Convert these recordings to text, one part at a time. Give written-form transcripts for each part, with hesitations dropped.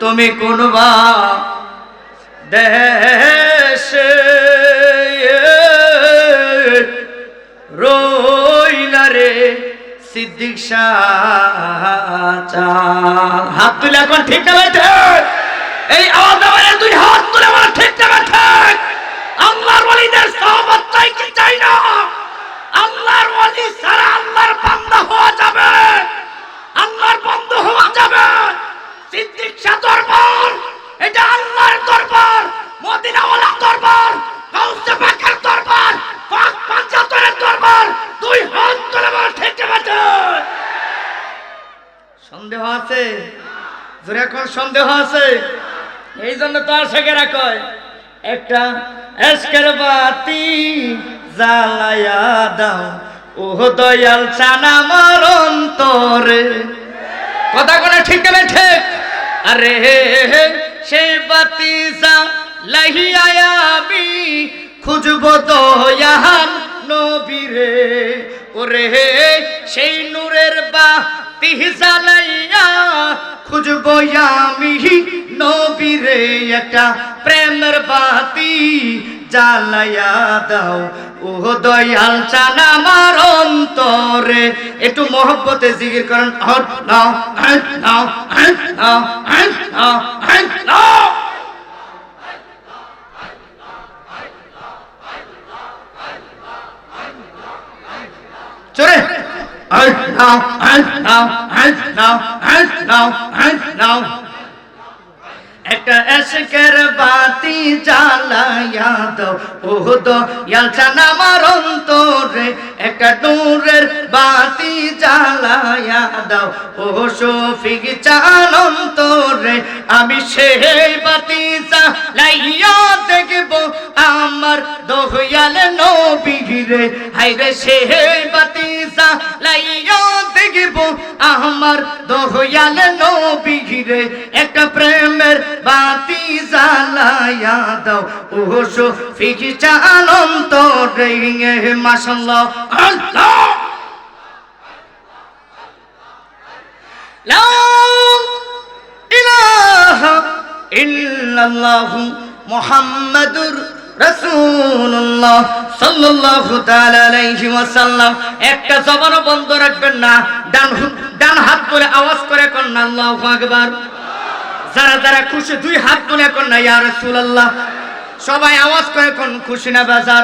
তুমি কোনবা দেশে রইলা রে সিদ্দিক শাহ। হাত তুলে এখন ঠিক না বেঠে, এই আওয়াজ আমারে দুই হাত তুলে আমার ঠিক না বেঠে। আল্লাহর ওলিদের সাহাবাত চাই কি চাই না? আল্লাহর ওলি ছাড়া আল্লাহর বান্দা হওয়া যাবে, আল্লাহর বন্ধু হওয়া যাবে। সিদ্দিক শাহ দরবার এটা আল্লাহর দরবার, মদিনাওয়ালা দরবার, গাউসে পাকের দরবার, পাক পাঞ্জাতনের দরবার। দুই হাত তুলে আমার ঠিক না বেঠে। সন্দেহ আছে? জোরে এখন সন্দেহ আছে? এই জন্য তো আশেকেরা কয় একটা এশকের বাতি জ্বালায়া দাও ও দয়াল চান আমার অন্তরে। কথা কোন ঠিক না ঠিক? আরে সেই বাতি জ্বালাইয়া আমি খুঁজব দয়াল নবীরে। ওরে সেই নূরের বাতি জ্বালাইয়া খুঁজব আমি নবীরে। একটা প্রেমের বাতি জ্বালাইয়া দাও ও দয়াল চান আমার অন্তরে। একটু মহব্বতে জিকির করেন। চলে একটা এশকের বাতি জ্বালাইয়া দাও ও দয়াল চান আমার অন্তরে। একটা নূরের বাতি জ্বালাইয়া দাও ও শফিক চান অন্তরে। আমি সেই বাতি জ্বালাইয়া দেখব আমার দয়াল নবীরে। হায়রে সেই বাতি জ্বালাইয়া দেখব আমার দয়াল নবীরে। একটা প্রেমের বাতি জ্বালাইয়া দাও ও শফিক চান অন্তরে। মাশাআল্লাহ আল্লাহ লা ইলাহা ইল্লাল্লাহু মুহাম্মাদুর রাসূলুল্লাহ সাল্লাল্লাহু তাআলা আলাইহি ওয়াসাল্লাম। একটা জবানও বন্ধ রাখবেন না। ডান হাত তুলে আওয়াজ করে কোন আল্লাহু আকবার। যারা যারা খুশি দুই হাত তুলে কোন ইয়া রাসূলুল্লাহ। সবাই আওয়াজ করে কোন খুশি না বাজার।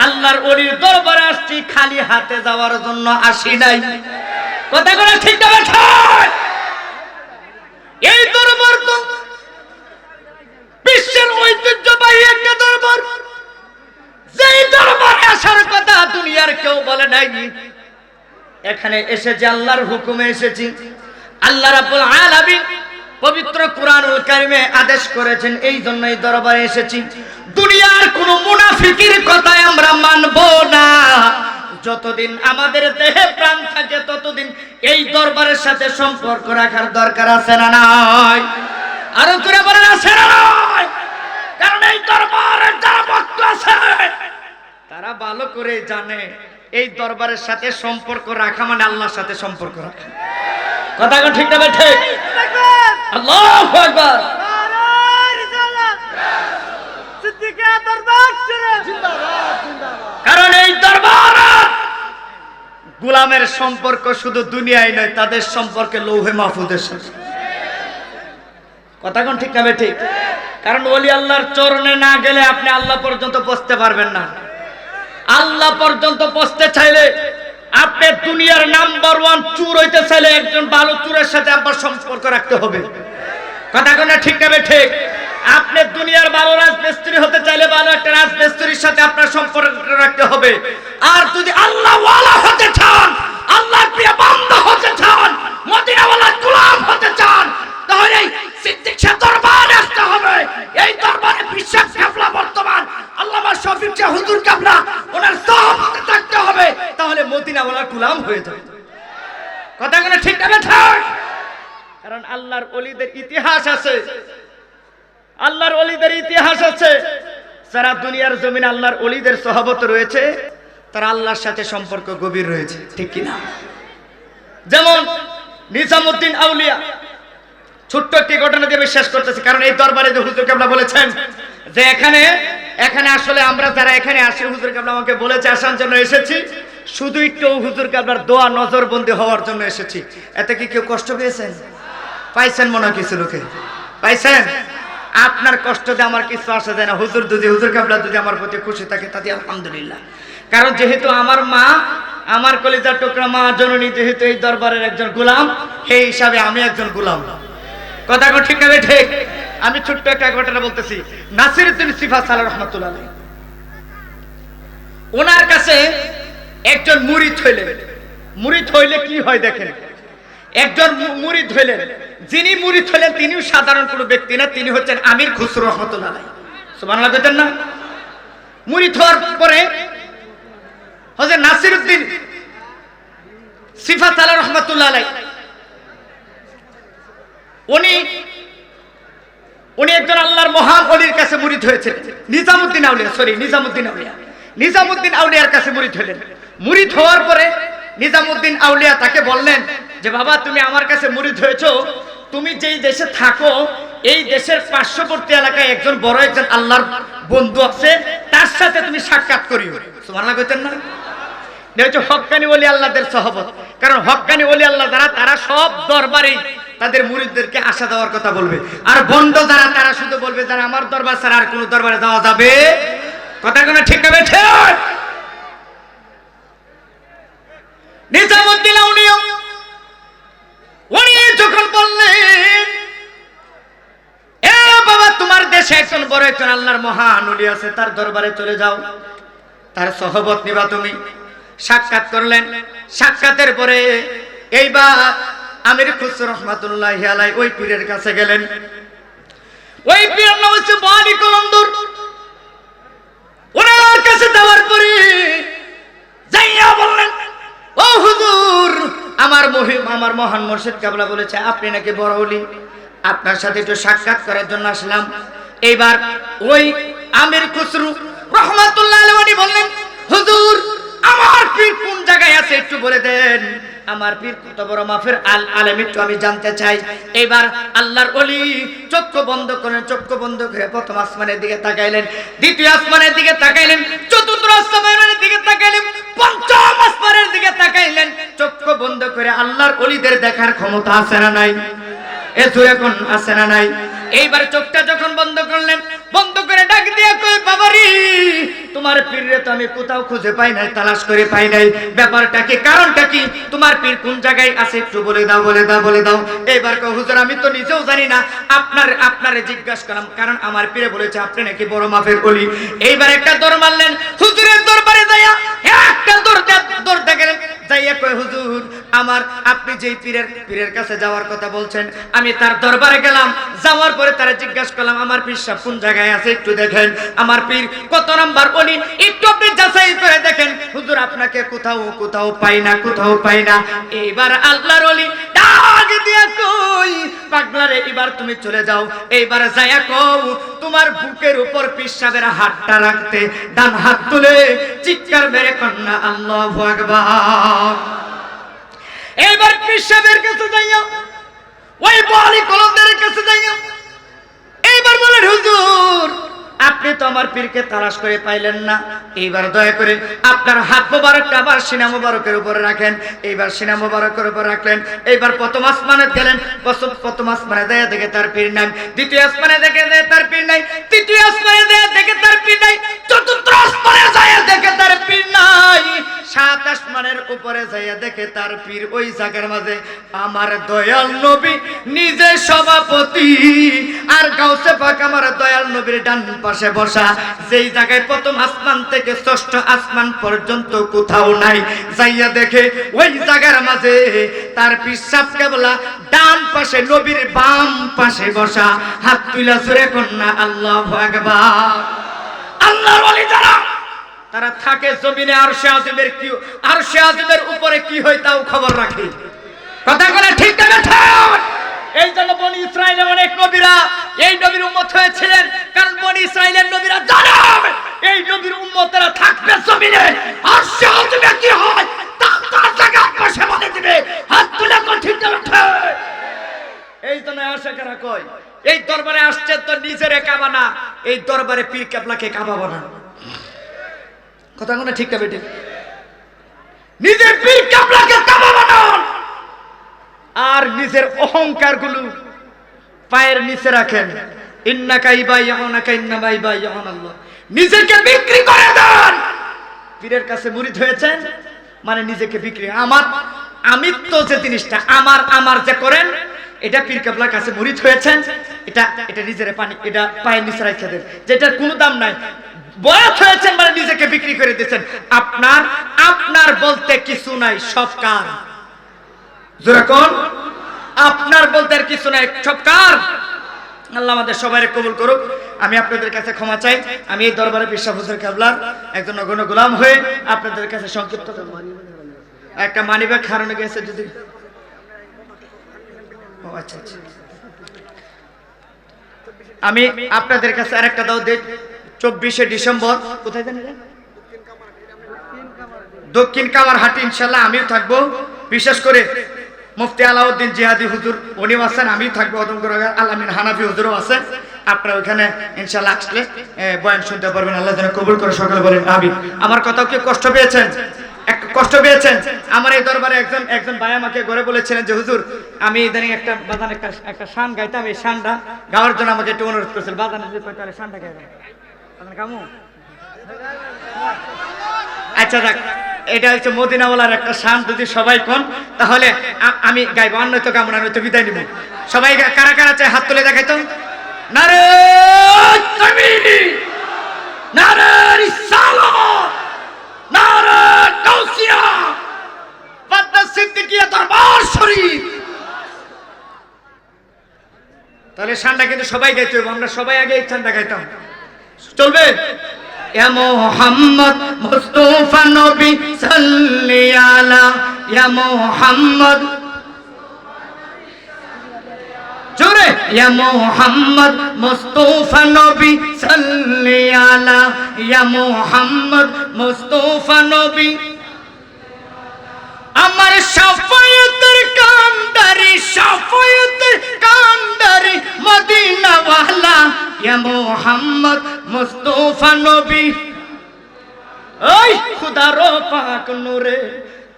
আল্লাহর ওলির দরবারে আসছি, খালি হাতে যাওয়ার জন্য আসি নাই। কথা বলে ঠিক না ঠিক? এই দরবার তো বিশ্বের ঐতিহ্যবাহী একটা দরবার, যেই দরবারে আসার কথা দুনিয়ার কেউ বলে নাই। এখানে এসেছি আল্লাহর হুকুমে এসেছি। আল্লাহ রাব্বুল আলামিন পবিত্র কুরআনুল কারীমে আদেশ করেছেন, এই জন্য এই দরবারে এসেছি। দুনিয়ার কোন মুনাফিকের কথা আমরা মানব না। যতদিন আমাদের দেহে প্রাণ থাকে ততদিন এই দরবারের সাথে সম্পর্ক রাখার দরকার আছে না নাই? আরো জোরে বলেন আছে না নাই? কারণ এই দরবারের যারা ভক্ত আছে তারা ভালো করে জানে এই দরবারের সাথে সম্পর্ক রাখা মানে আল্লাহর সাথে সম্পর্ক রাখা। কথা কোন ঠিক না ঠিক? আল্লাহু আকবার। কারণ এই দরবার গোলামের সম্পর্ক শুধু দুনিয়ায় নয়, তাদের সম্পর্কে লৌহে মাহফুজের সাথে। কথা কোন ঠিক না ঠিক? কারণ ওলি আল্লাহর চরণে না গেলে আপনি আল্লাহ পর্যন্ত পৌঁছতে পারবেন না। আল্লাহ পর্যন্ত পৌঁছতে চাইলে আপনি দুনিয়ার নাম্বার 1 চোর হইতে চাইলে একজন ভালো চোরের সাথে আপনার সম্পর্ক রাখতে হবে। কথা কোন ঠিক না ঠিক? আপনি দুনিয়ার ভালো রাজমিস্ত্রি হতে চাইলে ভালো একটা রাজমিস্ত্রির সাথে আপনার সম্পর্ক রাখতে হবে। আর যদি আল্লাহ ওয়ালা হতে চান, আল্লাহর প্রিয় বান্দা হতে চান, মদিনাওয়ালার গোলাম হতে চান, তাহলে সিদ্দিক শাহ দরবারে আসতে হবে। এই দরবারে বিশ্বাস কাফলা বর্তমান আল্লামা শফিক শাহ হুজুর কাফলা ওনার সাহাবাতে থাকতে হবে, তাহলে মদিনাওয়ালার গোলাম হয়ে যাবে। কথা কোন ঠিক না ঠিক? কারণ আল্লাহর ওলিদের ইতিহাস আছে, আল্লাহর ওলিদের ইতিহাস আছে। যারা দুনিয়ার জমিনে আল্লাহর ওলিদের সহবত রয়েছে তারা আল্লাহর সাথে সম্পর্ক গভীর রয়েছে, ঠিক কি না? যেমন নিজামউদ্দিন আউলিয়া ছোট্ট একটি ঘটনা দিয়ে শেষ করতেছি, কারণ এই দরবারে যে হুজুর কেবলা বলেছেন যে এখানে আসলে আমরা যারা এখানে আসি, হুজুর কেবলা আমাকে বলেছে আসার জন্য এসেছি, শুধু একটু হুজুর কেবলার দোয়া নজরবন্দি হওয়ার জন্য এসেছি। এতে কি কেউ কষ্ট পেয়েছেন? পাইছেন মনে হয় কিছু লোকে পাইছেন। আপনার কষ্ট দিয়ে আমার কিছু আসা যায় না। হুজুর কেবলা যদি আমার প্রতি খুশি থাকে তাতে আলহামদুলিল্লাহ। কারণ যেহেতু আমার মা, আমার কলিজার টুকরা মা জননী যেহেতু এই দরবারের একজন গোলাম, সেই হিসাবে আমি একজন গোলাম। কথা ঠিক না ঠিক? আমি ছোট্ট একটা ঘটনা বলতেছি। নাসিরউদ্দিন সিফাত সালাহ রহমাতুল্লাহ আলাইহি, ওনার কাছে একজন মুরিদ হইলে কি হয় দেখেন। একজন মুরিদ হইলেন, যিনি মুরিদ হইলেন তিনিও সাধারণ কোনো ব্যক্তি না, তিনি হচ্ছেন আমির খুসরো রহমাতুল্লাহ আলাইহি। সুবহানাল্লাহ বলেন না? মুরিদ হওয়ার পরে হযরত নাসিরউদ্দিন সিফাত সালাহ রহমাতুল্লাহ আলাইহি উনি একজন আল্লাহর মহান ওলির কাছে মুরিদ হয়েছিলেন। নিজামউদ্দিন আউলিয়ার কাছে মুরিদ হলেন। মুরিদ হওয়ার পরে নিজামউদ্দিন আউলিয়া তাকে বললেন যে বাবা, তুমি আমার কাছে মুরিদ হয়েছো, তুমি যেই দেশে থাকো এই দেশের পার্শ্ববর্তী এলাকায় একজন বড় একজন আল্লাহর বন্ধু আছে, তার সাথে তুমি সাক্ষাৎ করিও। সুবহানাল্লাহ কইতেন না? এটা হক্কানি ওলি আল্লাহদের সহবত। কারণ হক্কানি ওলি আল্লাহ যারা, তারা সব দরবারে তাদের মুরিদদেরকে আশা দেওয়ার কথা বলবে, আর বন্ড যারা তারা শুধু বলবে যারা আমার দরবার ছাড়া আর কোনো দরবারে যাওয়া যাবে। কথা কোনো ঠিক হবে? ঠিক। নিজামউদ্দিন আউলিয়া উনি যখন বললেন এ বাবা, তোমার দেশে একজন বড় একজন আল্লাহর মহান ওলি আছে, তার দরবারে চলে যাও, তার সহবত নিবা তুমি। সাক্ষাৎ করলেন। সাক্ষাতের পরে এইবার আমির খুসরো রহমাতুল্লাহি আলাইহি ওই পীরের কাছে গেলেন। ওই পীরের নাম হচ্ছে বাড়ি কলন্দর। ওনার কাছে যাওয়ার পরে যাইয়া বললেন, ও হুজুর, আমার মহান মুর্শিদ কেবলা বলেছে আপনি নাকি বড় ওলি, আপনার সাথে একটু সাক্ষাৎ করার জন্য আসলাম। এইবার ওই আমির খুসরো রহমাতুল্লাহি আলাইহি বললেন, হুজুর, আমার পীর কোন জায়গায় আছে একটু বলে দেন, আমার পীর কত বড় মাফের আলেম একটু আমি জানতে চাই। এবার আল্লাহর ওলি চক্ষু বন্ধ করে প্রথম আসমানের দিকে তাকাইলেন, দ্বিতীয় আসমানের দিকে তাকাইলেন, চতুর্থ আসমানের দিকে তাকাইলেন, পঞ্চম আসমানের দিকে তাকাইলেন। চক্ষু বন্ধ করে আল্লাহর ওলিদের দেখার ক্ষমতা আছে না নাই? এ জোরে কোন আছে না নাই? এইবার চোখটা যখন বন্ধ করলেন, বন্ধ করে ডাক দিয়ে কই, বাবারি, তোমার পীররে তো আমি কোথাও খুঁজে পাই নাই, তালাশ করে পাই নাই, ব্যাপারটা কি, কারণটা কি, তোমার পীর কোন জায়গায় আছে একটু বলে দাও। এইবার কই, হুজুর, আমি তো নিজেও জানি না, আপনারে জিজ্ঞাসা করলাম, কারণ আমার পীরে বলেছে আপনি নাকি বড় মাফের ওলি। এইবার একটা দৌড় মারলেন, হুজুরের দরবারে যাইয়া একটা দৌড় দেখলেন, যাইয়া কই, হুজুর, আপনি যেই পীরের কাছে যাওয়ার কথা বলছেন, আমি তার দরবারে গেলাম। যাওয়ার পরে তারা জিজ্ঞাসা করলাম আমার পীর সাহেব কোন জায়গায় আছে একটু দেখেন, আমার পীর কত নাম্বার ওলি একটু আপনি যাচাই করে দেখেন। হুজুর, আপনাকে কোথাও পাই না। এইবার আল্লাহর ওলি ডাক দিয়া কই, পাগলারে, এবার তুমি চলে যাও। এইবার যাইয়া কও তোমার বুকের উপর পীর সাহেবের হাতটা রাখতে, ডান হাত তুলে চিৎকার মেরে কন্যা আল্লাহু আকবার। এইবার পীর সাহেবের কাছে যাইয়া, ওই বাড়ি কলমদের কাছে যাইয়া এইবার বলেন, হুজুর, আপনি তো আমার পীরকে তালাশ করে পাইলেন না, এইবার দয়া করে আপনার হাত মোবারকটা আবার সিনা মোবারকের উপরে রাখেন। এইবার সিনা মোবারকের উপর রাখলেন। এইবার প্রথম আসমানে গেলেন, প্রথম আসমানে দেয়া দেখে তার পীর নাই, দ্বিতীয় আসমানে দেখে তার পীর নাই, তৃতীয় আসমানে দেয়া দেখে তার পীর নাই, চতুর্থ আসমানে যায় দেখে তার পীর নাই, সাত আসমানের উপরে যাইয়া দেখে তার পীর ওই জায়গার মাঝে আমার দয়াল নবী নিজে সভাপতি, আর গাউসে পাক আমার দয়াল নবীর ডান পাশে বসা, যেই জায়গায় প্রথম আসমান থেকে ষষ্ঠ আসমান পর্যন্ত কোথাও নাই। যাইয়া দেখে ওই জায়গার মাঝে তার পীর সাহেব কেবলা ডান পাশে, নবীর বাম পাশে বসা, হাত তুলা জোরে কন্যা আল্লাহু আকবার। আল্লাহর ওলি যারা, তারা থাকে জমিনে, আরশে আজিমের উপরে কি হয় তাও খবর রাখে। কথা বলে ঠিক না? এই জন্য বনি ইসরাইলের অনেক নবীরা এই নবীর উম্মত হয়েছিলেন, কারণ বনি ইসরাইলের নবীরা জানে এই নবীর উম্মতেরা থাকবে জমিনে, আরশে আজিমে কি হয় তা তার জায়গা পাশে বলে দিবে। হাত তুলে কোন ঠিক না? ঠিক। এই জন্য আশেকেরা কয় এই দরবারে আসছে তো নিজেরে কাবা না, এই দরবারে পীর কেবলাকে কাবা বানান। কথা কোনো ঠিক না বেটে? নিজের পীর কেবলাকে কাবা বানান আর নিজের অহংকার গুলো পায়ের নিচে রাখেন। ইন্নাকা ইবাইয়ানাকা ইন্নামা ইবাইয়ানাল্লাহ। নিজেকে বিক্রি করে দেন। পীরের কাছে মুরিদ হয়েছেন মানে নিজেকে বিক্রি। আমার আমিত্ব যে জিনিসটা আমার আমার যে করেন, এটা পীর কেবলার কাছে মুরিদ হয়েছেন, এটা নিজের পানি এটা পায়ের নিচে রাখা দেন, যেটার কোনো দাম নাই। বয়াত হয়েছেন মানে নিজেকে বিক্রি করে দিয়েছেন। আপনার আপনার বলতে কিছু নাই, সব কার। যেরকম আপনার বলতে আর কিছু নাই, সব কার। আল্লাহ আমাদের সবাইকে কবুল করুক। আমি আপনাদের কাছে ক্ষমা চাই। আমি এই দরবারে পীর সাহেব হুজুর কেবলার একজন নগণ্য গোলাম হয়ে আপনাদের কাছে সংক্ষিপ্ত একটা মানিব্যাগ হারানো গেছে যদি। ও আচ্ছা আচ্ছা, আমি আপনাদের কাছে আরেকটা দাও দিই। 24শে ডিসেম্বর কোথায় জানেন? দক্ষিণ কামারহাটি। ইনশাআল্লাহ আমিও থাকবো। বিশেষ করে মুফতি আলাউদ্দিন জিহাদি হুজুর উনিও আছেন, আমিও থাকবো। আলামিন হানাফি হুজুরও আছেন। আপনারা ওইখানে ইনশাআল্লাহ আসলে বয়ান শুনতে পারবেন। আল্লাহ যেন কবুল করে। সকলে বলেন আমিন। আমার কথাও কি কষ্ট পেয়েছেন? কষ্ট পেয়েছেন? আমার এই দরবারে একজন ভাই আমাকে ঘরে বলেছিলেন যে হুজুর আমি ইদানিং একটা বাজান একটা শান গাইতাম, এই শানটা গাওয়ার জন্য আমাকে একটু অনুরোধ করেছিল। বাজানে যদি কয় তাহলে শানটা গাইবেন। বাজান কামু? আচ্ছা দেখ, এটা হচ্ছে মদিনাওয়ালার একটা শান। যদি সবাই কোন তাহলে আমি গাইব, আর নয়তো গামনা, নয়তো বিদায় নিব। সবাই কারা কারা চাই হাত তুলে দেখাইতো। নারে তাকবীর, নারে রিসালাত, নারে গাউসিয়া, বাদদা সিদ্দিকিয়া দরবার শরীফ। তাহলে শানটা কিন্তু সবাই গাইতে হবে। আমরা সবাই আগে এই শানটা গাইতাম, চলবে? ইয়া মুহাম্মদ মুস্তাফা নবী সাল্লি আলা, ইয়া মুহাম্মদ জোরে, ইয়া মুহাম্মদ মুস্তাফা নবী সাল্লি আলা, ইয়া মুহাম্মদ মুস্তাফা নবী আমার শাফায়াতের কান্ডারি, শাফায়াতের কান্ডারি মদিনা ওয়ালা, ইয়া মুহাম্মদ মুস্তাফা নবী। ওই খুদার পাক নূরে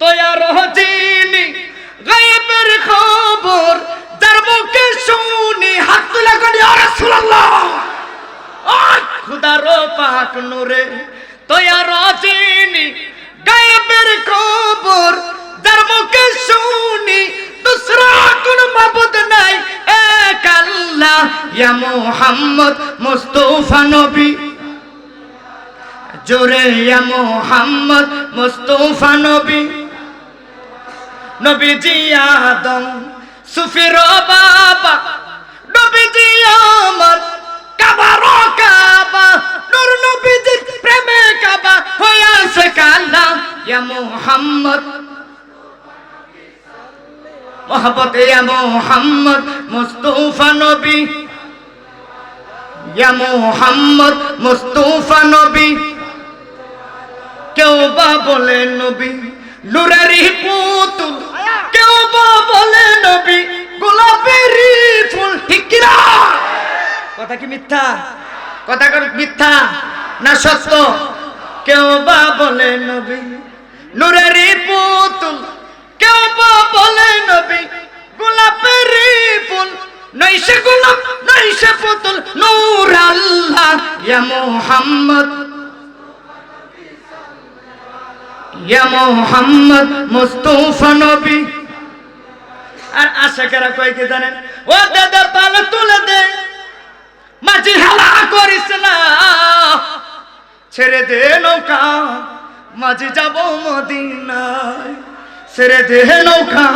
তৈয়ার যিনি, গায়েবের খবর যার মুখে শুনি। হাত তুলে করি ইয়া রাসূলুল্লাহ। ওই খুদার পাক নূরে তৈয়ার যিনি, গায়েবের খবর যার মুখে শুনি। দুসরা কোন মাবুদ নাই, এক আল্লাহ। ইয়া মুহাম্মদ মুস্তাফা নবী জোরে, ইয়া মুহাম্মদ মুস্তাফা নবী। নবীজি আদম সুফির বাবা, নবীজি আমার কাবার কাবা, নূর নবীজির প্রেমে কাবা হইয়াছে কালা। ইয়া মুহাম্মদ মোহাম্মদ, ইয়া মুহাম্মদ মুস্তাফা নবী, ইয়া মুহাম্মদ মুস্তাফা নবী। কেউ বা বলে নবী নূরেরই পুতুল, কেউ বা বলে নবী গোলাপেরই ফুল। ঠিক কি না? কথা কি মিথ্যা? কথা কি মিথ্যা না সত্য? কেউ বা বলে নবী নূরেরই পুতুল, কেউ বা বলে নবী গোলাপেরই ফুল। নই সে গোলাপ নই সে পুতুল, নূর আল্লাহ। ইয়া মুহাম্মদ, ইয়া মুহাম্মদ মুস্তাফা নবী। আর আশিকেরা কয় কি জানেন? ও দাদা পাল তুলে দে, মাঝি হালা করিস না, ছেড়ে দে নৌকা মাঝি যাব মদিনায়, ছেড়ে দে নৌকা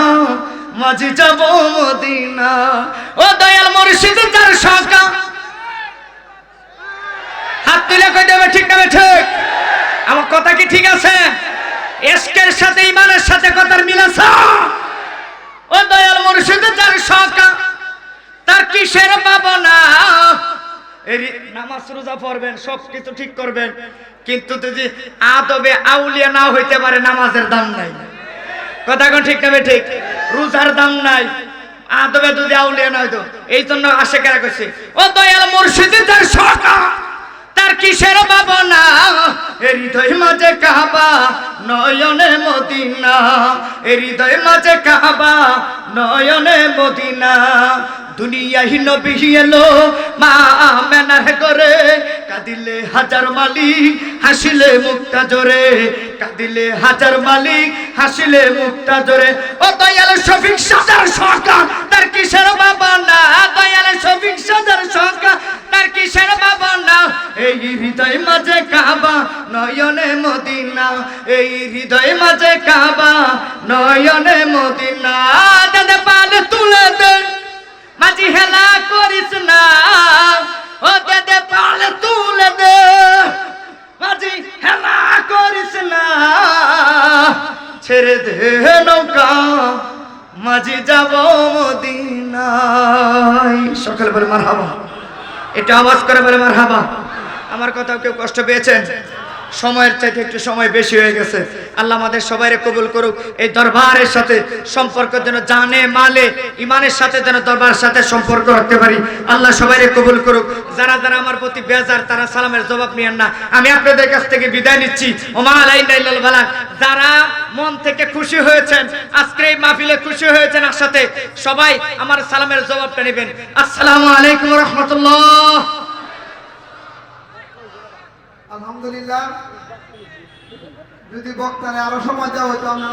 মাঝি যাব মদিনা। ও দয়াল মুর্শিদ যার সকা, হাত তুলে কই দেবে ঠিক না ঠিক? আমার কথা কি ঠিক আছে? ইশকের সাথে ঈমানের সাথে কথার মিল আছে? ও দয়াল মুর্শিদ যার সকা, তার কিসের ভাবনা? এই নামাজ রোজা পড়বেন, সব কিছু ঠিক করবেন, কিন্তু যদি আদবে আউলিয়া না হইতে পারে নামাজের দাম নাই। কথা কোন ঠিক না ঠিক? রোজার দাম নাই, আদবে যদি আউলিয়া নয় তো এই জন্য আশেকেরা কইছে ও দয়াল মুর্শিদি তার সকা তার কিসের ভাবনা হৃদয় মাঝে কাবা নয়নে মদিনা হৃদয় মাঝে কাবা নয়নে মদিনা দুনিয়াহি নবী এলো মা আমেনার করে কাঁদিলে হাজার মালিক হাসিলে মুক্তা জোরে কাঁদিলে হাজার মালিক হাসিলে মুক্তা জোরে ও দয়াল শফিক সাজার সরকার তার কিসের বাবা না দয়াল শফিক সাজার সরকার তার কিসের বাবা না এই হৃদয় মাঝে কাবা নয়নে মদিনা এই হৃদয় মাঝে কাবা নয়নে মদিনা দাদা পাল তুলে দে মাঝি হেলা করিস না ও দাদা পাল তুলে দে মাঝি হেলা করিস না ছেড়ে দে নৌকা মাঝি যাব মদিনায় সকালে বলে মারহাবা এটা আওয়াজ করে বলে মারহাবা আমার কথা কেউ কষ্ট পেয়েছেন সময়ের চাইতে একটু সময় বেশি হয়ে গেছে আল্লাহ আমাদের সবাইকে কবুল করুক এই দরবারের সাথে সম্পর্ক যেন জানে মালে ইমানের সাথে যেন দরবারের সাথে সম্পর্ক রাখতে পারি আল্লাহ সবাইকে কবুল করুক যারা যারা আমার প্রতি বেজার তারা সালামের জবাব নিয়েন না আমি আপনাদের কাছ থেকে বিদায় নিচ্ছি ওমা আলাইনা ইল্লাল বালাগ যারা মন থেকে খুশি হয়েছেন আজকে এই মাহফিলে খুশি হয়েছেন আর সাথে সবাই আমার সালামের জবাবটা নেবেন আসসালামু আলাইকুম ওয়া রাহমাতুল্লাহ আলহামদুলিল্লাহ যদি বক্তারে আরো সময় দেওয়া হতো আমরা